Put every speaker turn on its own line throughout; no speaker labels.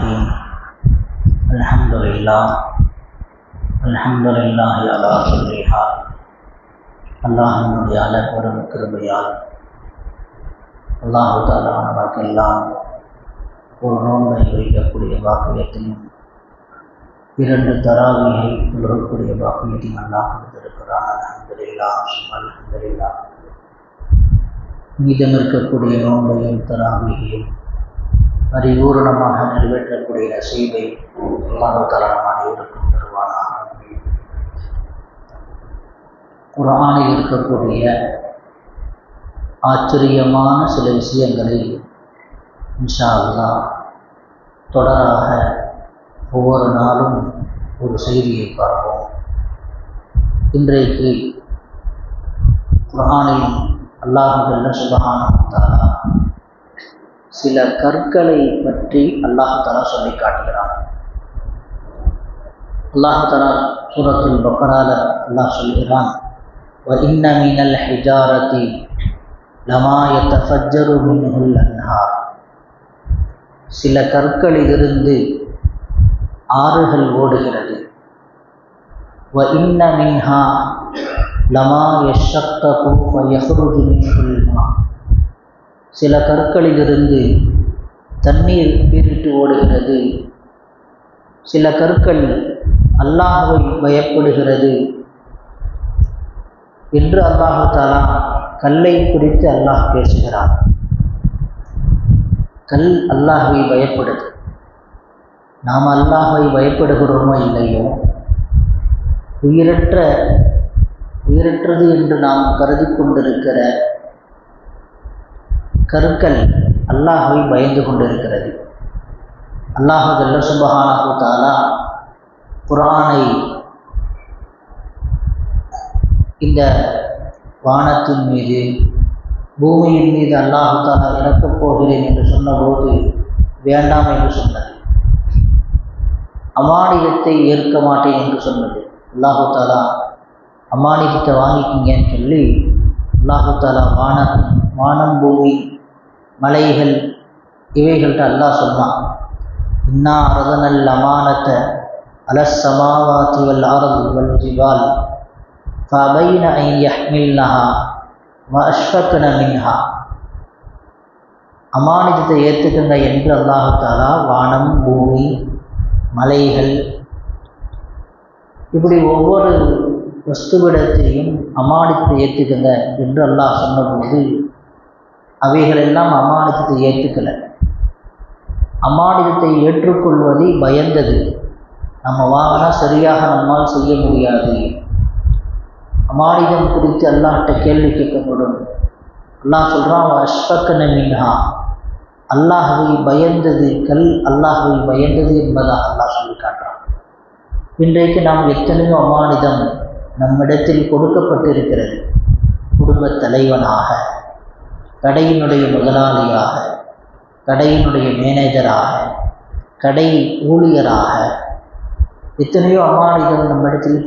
الرحيم الحمد لله على كل حال. அல்லாஹ்வினுடைய அளப்பெரும் கிருபையால் அல்லாஹ் தஆலா நமக்கெல்லாம் ஒரு நோன்பை வைக்கக்கூடிய பாக்கியத்தையும் 2 தராவீஹை தொழக்கூடிய பாக்கியத்தையும் அல்லாஹ் கொடுத்திருக்கிறான். அல்ஹம்துலில்லாஹ். மீதம் இருக்கக்கூடிய நோன்பையும் தராவீஹையும் பரிபூரணமாக நிறைவேற்றக்கூடிய நசீபை அல்லாஹ் தஆலா நம் அனைவருக்கும் தருவானாக. குர்ஆனில் இருக்கக்கூடிய ஆச்சரியமான சில விஷயங்களை இன்ஷா அல்லாஹ் தொடராக ஒவ்வொரு நாளும் ஒரு செய்தியை பார்ப்போம். இன்றைக்கு குர்ஆனில் அல்லாஹ் ஜல்ல சுப்ஹானஹு வ தஆலா சில கற்களை பற்றி அல்லாஹ் தஆலா சொல்லி காட்டுகிறான். அல்லாஹ் தஆலா சூரத்துல் பக்ரால அல்லாஹ் சொல்கிறான், وَإِنَّ مِنَ الْحِجَارَةِ لَمَا يَتَفَجَّرُ مِنْهُ الْأَنْهَارُ. சில கற்களிலிருந்து ஆறுகள் ஓடுகிறது. وَإِنَّ مِنْهَا لَمَا يَشَّقَّقُ فَيَخْرُجُ مِنْهُ الْمَاءُ. சில கற்களிலிருந்து தண்ணீர் பீரிட்டு ஓடுகிறது. சில கற்கள் அல்லாஹ்வை பயப்படுகிறது என்று அல்லாஹ் தஆலா கல்லை குறித்து அல்லாஹ் பேசுகிறான். கல் அல்லாஹ்வை பயப்படுது. நாம் அல்லாஹ்வை பயப்படுகிறோமோ இல்லையோ, உயிரற்றது என்று நாம் கருதி கொண்டிருக்கிற கற்கள் அல்லாஹ்வை பயந்து கொண்டிருக்கிறது. அல்லாஹ் ஜல்ல சுப்ஹானஹு வ தஆலா குர்ஆனை இந்த வானத்தின் மீது பூமியின் மீது அல்லாஹ் தஆலா இறக்கப் போகிறேன் என்று சொன்னபோது வேண்டாம் என்று சொன்னது. அமானிதத்தை ஏற்க மாட்டேன் என்று சொன்னது. அல்லாஹ் தஆலா அமானிதத்தை வாங்கிக்கிங்கன்னு சொல்லி அல்லாஹ் தஆலா வானம் பூமி மலைகள் இவைகள்ட்ட அல்லாஹ் சொன்னான். இன்னா அரதனல் அமானத அலஸ் ஸமாவாதி வல் அர்தி வல் ஜிபால் ஃபஅபைன அன் யஹ்மில்னஹா வஅஷ்ஃபக்ன மின்ஹா. அமானிதத்தை ஏற்றுக்குங்க என்று அல்லாஹ் தஆலா வானம் பூமி மலைகள் இப்படி ஒவ்வொரு வஸ்துவிடத்தையும் அமானிதத்தை ஏற்றுக்குங்க என்று அல்லாஹ் சொன்னபோது அவைகளெல்லாம் அமானிதத்தை ஏற்றுக்கலை. அமானிதத்தை ஏற்றுக்கொள்வதை பயந்தது. நம்ம வாங்கினா சரியாக நம்மால் செய்ய முடியாது. அமானிதம் குறித்து அல்லாஹ்ட்ட கேள்வி கேட்கப்படும். அல்லாஹ் சொல்கிறான், அஷ்ஃபக்ன மின்ஹா. அல்லாஹ்வை பயந்தது, கல் அல்லாஹ்வை பயந்தது என்பதாக அல்லாஹ் சொல்லி காட்டுறான். இன்றைக்கு நாம் எத்தனையோ அமானிதம் நம்மிடத்தில் கொடுக்கப்பட்டிருக்கிறது. குடும்பத் தலைவனாக, கடையினுடைய முதலாளியாக, கடையினுடைய மேனேஜராக, கடை ஊழியராக எத்தனையோ அமானிதம் நம்மிடத்தில்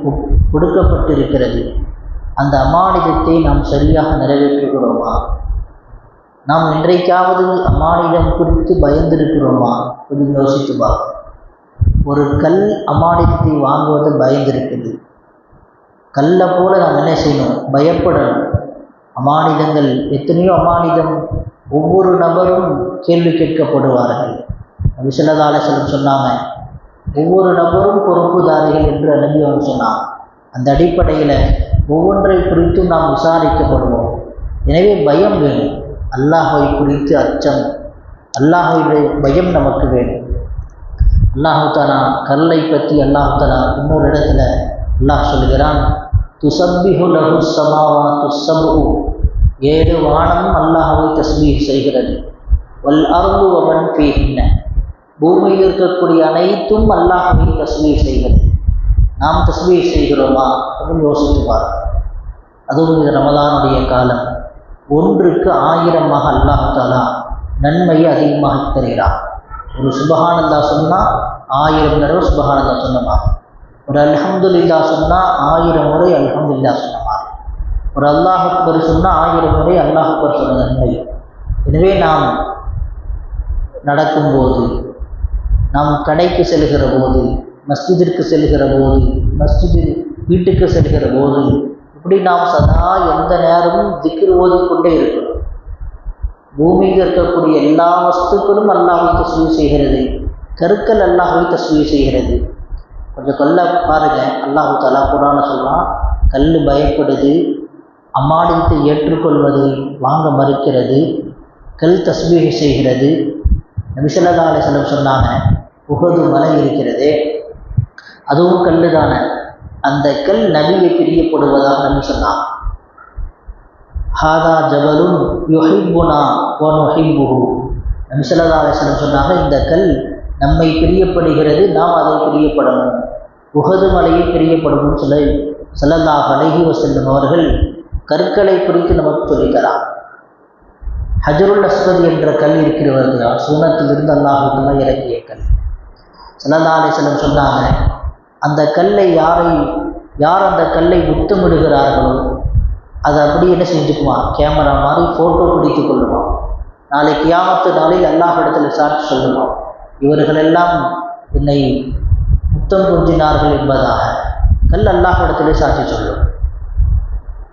கொடுக்கப்பட்டிருக்கிறது. அந்த அமானிதத்தை நாம் சரியாக நிறைவேற்றுகிறோமா? நாம் இன்றைக்காவது அமானிதம் குறித்து பயந்திருக்கிறோமா? கொஞ்சம் யோசித்து பார்ப்போம். ஒரு கல் அமானிதத்தை வாங்குவது பயந்திருக்குது. கல்லை போல நாம் என்ன செய்யணும்? பயப்படணும். அமானிதங்கள் எத்தனையோ அமானிதம் ஒவ்வொரு நபரும் கேள்வி கேட்கப்படுவார்கள். நபி ஸல்லல்லாஹு அலைஹி வஸல்லம் சொன்னாங்க, ஒவ்வொரு நபரும் பொறுப்புதாரிகள் என்று நபி அவங்க சொன்னாங்க. அந்த அடிப்படையில் ஒவ்வொன்றை குறித்தும் நாம் விசாரிக்கப்படுவோம். எனவே பயம் வேணும். அல்லாஹ்வை குறித்து அச்சம், அல்லாஹ்வுடைய பயம் நமக்கு வேணும். அல்லாஹ் தஆலா கல்லை பற்றி அல்லாஹ் தஆலா இன்னொரு இடத்துல அல்லாஹ் சொல்கிறான், துஸப்பிஹு லஹு ஸமாவாத்து ஸப்உ. 7 வானம் அல்லாஹ்வை தஸ்பீஹ் செய்கிறது. வல் அர்து வ மன் ஃபீஹின்ன. பூமியில் இருக்கக்கூடிய அனைத்தும் அல்லாஹ்வை தஸ்பீஹ் செய்கிறது. நாம் தஸ்பீஹ் செய்கிறோமா அப்படின்னு யோசித்து பாருங்கள். அதுவும் இது ரமலானுடைய காலம். 1க்கு 1000 அல்லாஹ் தஆலா நன்மையை அதிகமாக தருகிறார். ஒரு சுப்ஹானல்லாஹ் சொன்னால் 1000 தடவை சுப்ஹானல்லாஹ் சொன்னமா, ஒரு அல்ஹம்துலில்லாஹ் சொன்னால் 1000 முறை அல்ஹம்துலில்லாஹ் சொன்னமா, ஒரு அல்லாஹ் அக்பர் சொன்னால் 1000 முறை அல்லாஹ் அக்பர் சொன்ன நன்மை. எனவே நாம் நடக்கும்போது நாம் கடைக்கு செல்கிற போது, மஸ்ஜிதிற்கு செல்கிற போது, மஸ்ஜிது வீட்டுக்கு செல்கிற போது இப்படி நாம் சதா எந்த நேரமும் திக்ர் ஓதிக்கொண்டே இருக்கணும். பூமியில் இருக்கக்கூடிய எல்லா வஸ்துக்களும் அல்லாஹ்வை தஸ்பீஹ் செய்கிறது. கற்கள் அல்லாஹ்வை தஸ்பீஹ் செய்கிறது. கொஞ்சம் கல்லை பாருங்கள். அல்லாஹ் தஆலா குர்ஆன்ல சொல்றான், கல் பயப்படுது, அம்மாடியத்தை ஏற்றுக்கொள்வதை வாங்க மறுக்கிறது, கல் தஸ்பீஹ் செய்கிறது. நபி ஸல்லல்லாஹு அலைஹி வஸல்லம் சொன்னாங்க, உஹது மலை இருக்கிறதே அதுவும் கல்லு தானே, அந்த கல் நபியை பிரியப்படுவதாக நபி சொன்னாங்க. ஹாதா ஜபலுன் யுஹிப்புனா வ நுஹிப்புஹு. நபி ஸல்லல்லாஹு அலைஹி வஸல்லம் சொன்னாங்க, இந்த கல் நம்மை பிரியப்படுகிறது, நாம் அதை பிரியப்படணும். உஹது மலையை பிரியப்படணும் சொல்லி ஸல்லல்லாஹு அலைஹி வஸல்லம் அவர்கள் கற்களை குறித்து நமக்கு சொல்லித்தரார். ஹஜருல் அஸ்வத் என்ற கல் இருக்கிறது, சூனத்திலிருந்து அல்லாஹ் தஆலா இறக்கிய கல். ஸல்லல்லாஹு அலைஹி வஸல்லம் சொன்னாங்க, அந்த கல்லை யார் அந்த கல்லை முத்தமிடுகிறார்களோ அதை அப்படி என்ன செஞ்சுக்குமா, கேமரா மாதிரி ஃபோட்டோ பிடித்து கொள்ளுமா. நாளை கியாமத்து நாளில் அல்லாஹ் இடத்துல சாட்சி சொல்லுமா, இவர்களெல்லாம் என்னை முத்தம் கொஞ்சினார்கள் என்பதாக கல் அல்லாஹ் இடத்திலே சாட்சி சொல்லும்.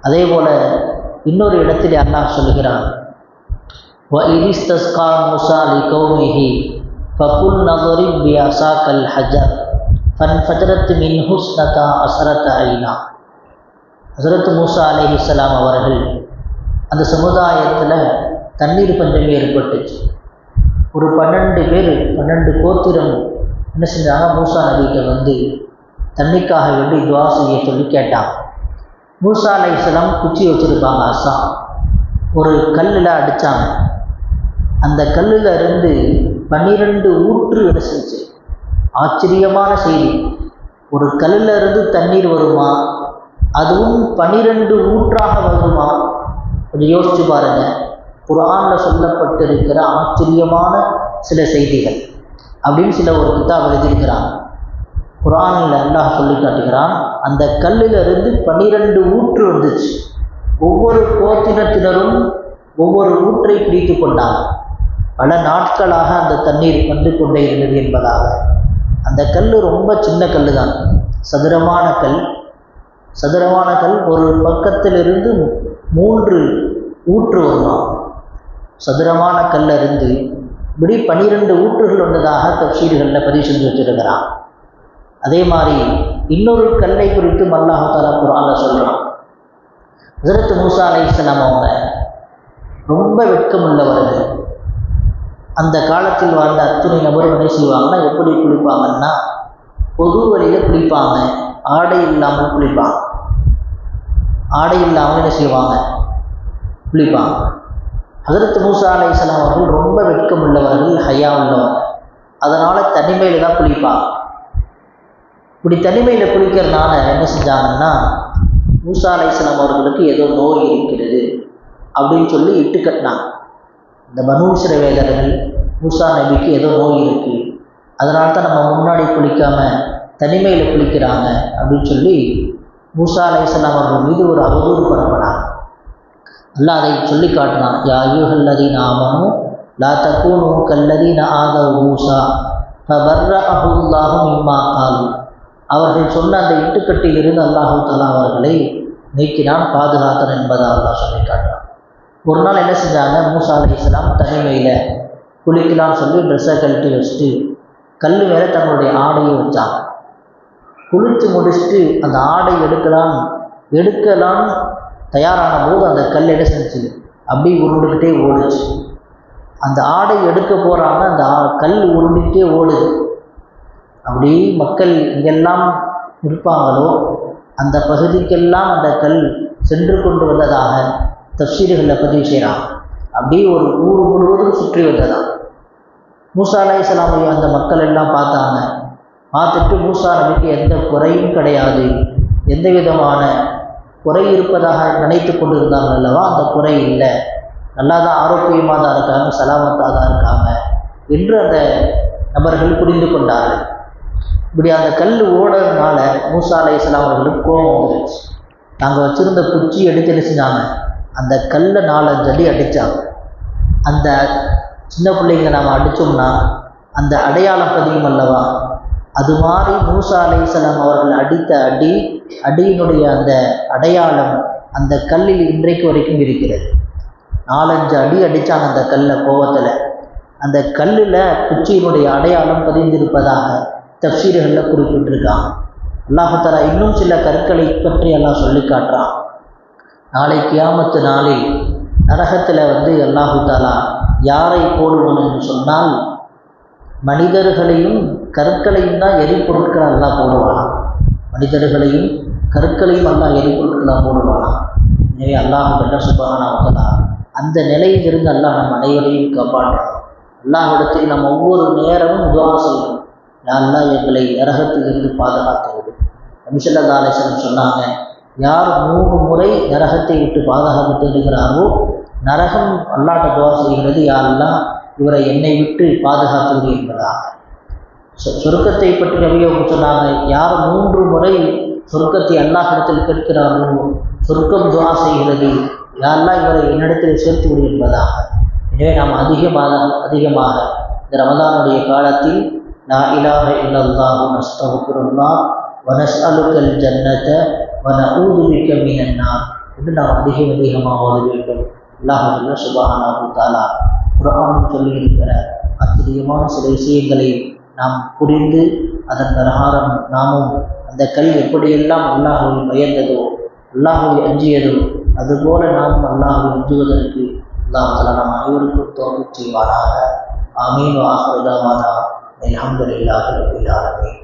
அதே போல இன்னொரு இடத்திலே அல்லாஹ் சொல்லுகிறான், وَإِذِ اسْتَسْقَىٰ مُوسَىٰ لِقَوْمِهِ فَقُلْنَا اضْرِبْ بِعَصَاكَ الْحَجَرَ فَانْفَجَرَتْ مِنْهُ اثْنَتَا عَشْرَةَ عَيْنًا. ஹஸரத் மூசா அலைஹிஸ்ஸலாம் அவர்கள் அந்த சமுதாயத்தில் தண்ணீர் பஞ்சம் ஏற்பட்டுச்சு. ஒரு 12 பேர் 12 கோத்திரம் என்ன செஞ்சாங்க, மூசா நபிகிட்ட வந்து தண்ணிக்காக வேண்டி துவா செய்ய சொல்லி கேட்டாங்க. மூசா அலைஹிஸ்ஸலாம் குச்சி வச்சுருப்பாங்க, அசா, ஒரு கல்லில் அடித்தாங்க. அந்த கல்லில் இருந்து 12 ஊற்று என்ன செஞ்சு. ஆச்சரியமான செய்தி, ஒரு கல்லில் இருந்து தண்ணீர் வருமா, அதுவும் 12 ஊற்றாக வருமா? கொஞ்சம் யோசிச்சு பாருங்க. குர்ஆனில் சொல்லப்பட்டிருக்கிற ஆச்சரியமான சில செய்திகள் அப்படின்னு சில ஒரு கிதாப் எழுதியிருக்கிறாங்க. குர்ஆனில் அல்லாஹ் சொல்லி காட்டுகிறான், அந்த கல்லிலிருந்து 12 ஊற்று வந்துச்சு. ஒவ்வொரு கோத்திரத்தினரும் ஒவ்வொரு ஊற்றை பிடித்து கொண்டாங்க. பல நாட்களாக அந்த தண்ணீர் வந்து கொண்டே இருந்தது என்பதாக. அந்த கல் ரொம்ப சின்ன கல் தான், சதுரமான கல். சதுரமான கல் ஒரு பக்கத்திலிருந்து 3 ஊற்று வருமா. சதுரமான கல்லிருந்து இப்படி 12 ஊற்றுகள் வந்ததாக தஃசீர்களில் பதிவு செஞ்சு வச்சிருக்கிறான். அதே மாதிரி இன்னொரு கல்லை குறித்து அல்லாஹ் தஆலா குர்ஆனில் சொல்கிறான். ஹஸரத் மூசா அலைஹிஸ்ஸலாம் அவங்க ரொம்ப வெட்கமுள்ளவர்கள். அந்த காலத்தில் வாழ்ந்த அத்துணை நபர்கள் என்ன செய்வாங்கன்னா, எப்படி குளிப்பாங்கன்னா பொது வழியில் குளிப்பாங்க, ஆடை இல்லாமல் குளிப்பாங்க. ஆடை இல்லாமல் என்ன செய்வாங்க, குளிப்பாங்க. ஹஸரத் மூசா அலைஹிஸ்ஸலாம் அவர்கள் ரொம்ப வெட்கமுள்ளவர்கள், ஹயா உள்ளவர்கள். அதனால் தனிமையில் தான் குளிப்பாங்க. இப்படி தனிமையில் குளிக்கிறதுனால என்ன செஞ்சாங்கன்னா, மூசா அலைஹிஸ்ஸலாம் அவர்களுக்கு ஏதோ நோய் இருக்கிறது அப்படின்னு சொல்லி இட்டு கட்டினாங்க. இந்த பனூ இஸ்ரவேலர்கள் மூசா நபிக்கு ஏதோ நோய் இருக்குது, அதனால தான் நம்ம முன்னாடி குளிக்காமல் தனிமையில் குளிக்கிறாங்க அப்படின்னு சொல்லி மூசா அலைஹிஸ்ஸலாம் அவர்கள் மீது ஒரு அவதூறு பரப்பினாங்க. அல்லாஹ் அதை சொல்லி காட்டினான், யா அய்யுஹல்லதீன ஆமனூ லா தகூனூ கல்லதீன ஆதவ் மூசா ஃபபர்ரஅஹு அல்லாஹு மிம்மா காலு. அவர்கள் சொன்ன அந்த இட்டுக்கட்டிலிருந்து அல்லாஹ் தஆலா அவர்களை நீக்கினான், பாதுகாத்தான் என்பதாக அல்லாஹ் சொல்லி காட்டினான். ஒரு நாள் என்ன செஞ்சாங்க, மூசா அலைஹிஸ்ஸலாம் தனிமையில் குளிக்கலாம்னு சொல்லி ட்ரெஸ்ஸை கழட்டி வச்சுட்டு கல் மேலே தன்னுடைய ஆடையை வச்சாங்க. குளித்து முடிச்சுட்டு அந்த ஆடை எடுக்கலாம் தயாரான போது அந்த கல் என்ன செஞ்சு அப்படி உருண்டுக்கிட்டே ஓடுச்சு. அந்த ஆடை எடுக்க போகிறாங்க, அந்த கல் உருண்டுக்கிட்டே ஓடுது. அப்படி மக்கள் எங்கெல்லாம் இருப்பாங்களோ அந்த பகுதிக்கெல்லாம் அந்த கல் சென்று கொண்டு வந்ததாக தஃசீர்களில் பதிவு செய்கிறாங்க. அப்படியே ஒரு ஊர் முழுவதும் சுற்றி வந்ததான். மூசா அலைஹிஸ்ஸலாம் அந்த மக்கள் எல்லாம் பார்த்தாங்க. பார்த்துட்டு மூசா நபிக்கு எந்த குறையும் கிடையாது, எந்த விதமான குறை இருப்பதாக நினைத்து கொண்டு இருந்தாங்க அல்லவா, அந்த குறை இல்லை, நல்லா தான் ஆரோக்கியமாக தான் இருக்காங்க, சலாமத்தாக தான் இருக்காங்க என்று அந்த நபர்கள் புரிந்து கொண்டார்கள். இப்படி அந்த கல் ஓடுறதுனால மூசா அலைஹிஸ்ஸலாம் அவர்களுக்கு கோபம் வந்துருச்சு. நாங்கள் வச்சுருந்த குச்சி எடுத்து என்ன செஞ்சாங்க, அந்த கல்லை 4-5 அடி அடித்தாங்க. அந்த சின்ன பிள்ளைங்க நாம் அடித்தோம்னா அந்த அடையாளம் பதியும் அல்லவா, அது மாதிரி மூசா அலைஹிஸ்ஸலாம் அவர்கள் அடித்த அடியினுடைய அந்த அடையாளம் அந்த கல்லில் இன்றைக்கு வரைக்கும் இருக்கிறது. 4-5 அடி அடித்தாங்க அந்த கல்லை கோவத்தில். அந்த கல்லில் குச்சியினுடைய அடையாளம் பதிந்திருப்பதாக தஃப்சீர்களில் குறிப்பிட்டிருக்காங்க. அல்லாஹ் தஆலா இன்னும் சில கற்களை பற்றி எல்லாம் சொல்லி காட்டுறான். நாளை கியாமத்து நாளில் நரகத்தில் அல்லாஹ் தஆலா யாரை போடுவான் என்று சொன்னால், மனிதர்களையும் கற்களையும் தான் எரிபொருட்கள் அல்லாஹ் போடுவானா. மனிதர்களையும் கற்களையும் அல்லாஹ் எரிபொருட்களாக போடுவானா. எனவே அல்லாஹ் சுப்ஹானஹு வ தஆலா அந்த நிலையிலிருந்து அல்லாஹ் நம் அனைவரையும் காப்பாற்றணும். அல்லாஹ்விடத்தில் நாம் ஒவ்வொரு நேரமும் துஆ செய்யணும், யா அல்லாஹ் எங்களை நரகத்திலிருந்து பாதுகாத்துவிடு. நபி ஸல்லல்லாஹு அலைஹி வஸல்லம் சொன்னாங்க, யார் 3 முறை நரகத்தை விட்டு பாதுகாப்பு தேடுகிறாரோ நரகம் அல்லாஹ்ட்ட துஆ செய்கிறது, யா அல்லாஹ் இவரை என்னை விட்டு பாதுகாத்துவிடு என்பதாக. சொர்க்கத்தை பற்றி நபி அவர்கள் சொன்னாங்க, யார் 3 முறை சொர்க்கத்தை அல்லாஹ்விடத்தில் கேட்கிறார்களோ சொர்க்கம் துஆ செய்கிறது, யா அல்லாஹ் இவரை என்னிடத்தில் சேர்த்து விடு என்பதாக. எனவே நாம் அதிகமாக இந்த ரமலானுடைய காலத்தில் லா இலாஹ இல்லல்லாஹு நஸ்தக்ஃபிருல்லாஹ் வ நஸ்அலுக்கல் ஜன்னத வ நஊது பிக மினன் நார் என்று நாம் அதிகமாக ஓத வேண்டும். அல்லாஹ் சுப்ஹானஹு வ தஆலா குர்ஆனில் சொல்லியிருக்கிற ஆச்சரியமான சில விஷயங்களை நாம் புரிந்து அதன் பிரகாரம் நாமும் அந்த கல் எப்படியெல்லாம் அல்லாஹ்வை பயந்ததோ அல்லாஹ்வை அஞ்சியதோ அதுபோல நாம் அல்லாஹ்வை அஞ்சுவதற்கு அல்லாஹ் தஆலா நம் அனைவருக்கும் தௌஃபீக் செய்வானாக. ஆமீன். வ ஆகிரு தஅவானா அல்ஹம்துலில்லாஹி ரப்பில் ஆலமீன்.